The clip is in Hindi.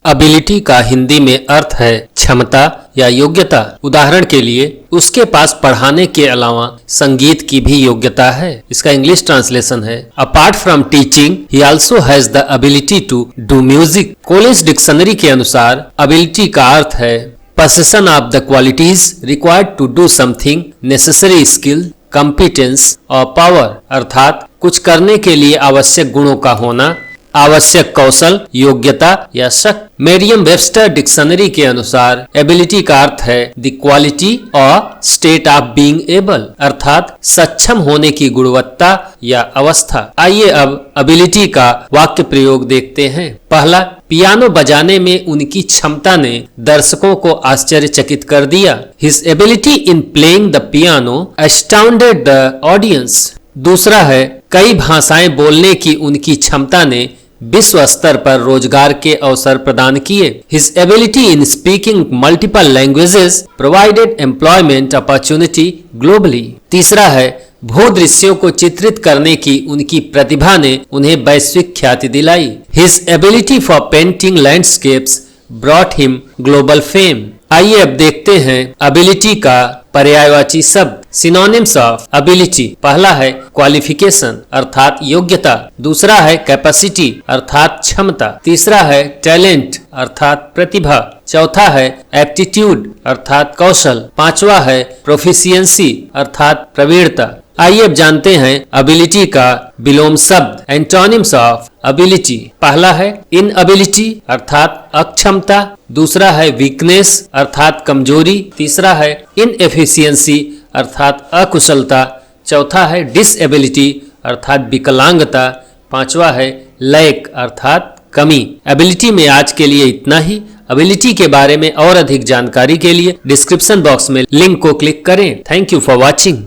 एबिलिटी का हिंदी में अर्थ है क्षमता या योग्यता। उदाहरण के लिए उसके पास पढ़ाने के अलावा संगीत की भी योग्यता है। इसका इंग्लिश ट्रांसलेशन है apart from teaching he also has the ability to do music. College dictionary के अनुसार एबिलिटी का अर्थ है possession of the qualities required to do something, necessary skill, competence और power, अर्थात कुछ करने के लिए आवश्यक गुणों का होना, आवश्यक कौशल, योग्यता या शक्ति। मेरियम वेबस्टर डिक्शनरी के अनुसार एबिलिटी का अर्थ है द क्वालिटी और स्टेट ऑफ बीइंग एबल, अर्थात सक्षम होने की गुणवत्ता या अवस्था। आइए अब एबिलिटी का वाक्य प्रयोग देखते हैं। पहला, पियानो बजाने में उनकी क्षमता ने दर्शकों को आश्चर्यचकित कर दिया। His ability in playing the piano astounded the audience। दूसरा है, कई भाषाएं बोलने की उनकी क्षमता ने विश्व स्तर पर रोजगार के अवसर प्रदान किए। His ability in speaking multiple languages provided employment opportunity globally। तीसरा है, भूदृश्यों को चित्रित करने की उनकी प्रतिभा ने उन्हें वैश्विक ख्याति दिलाई। His ability for painting landscapes brought him global fame। आइए अब देखते हैं एबिलिटी का पर्यायवाची शब्द। Synonyms of ability. पहला है क्वालिफिकेशन अर्थात योग्यता। दूसरा है कैपेसिटी अर्थात क्षमता। तीसरा है टैलेंट अर्थात प्रतिभा। चौथा है एप्टीट्यूड अर्थात कौशल। पांचवा है प्रोफिशिएंसी अर्थात प्रवीणता। आइए अब जानते हैं एबिलिटी का विलोम शब्द। Antonyms of ability. पहला है इनएबिलिटी अर्थात अक्षमता। दूसरा है वीकनेस अर्थात कमजोरी। तीसरा है इनएफिशिएंसी अर्थात अकुशलता। चौथा है डिसएबिलिटी अर्थात विकलांगता। पांचवा है लैक अर्थात कमी। एबिलिटी में आज के लिए इतना ही। एबिलिटी के बारे में और अधिक जानकारी के लिए डिस्क्रिप्शन बॉक्स में लिंक को क्लिक करें। Thank you for watching.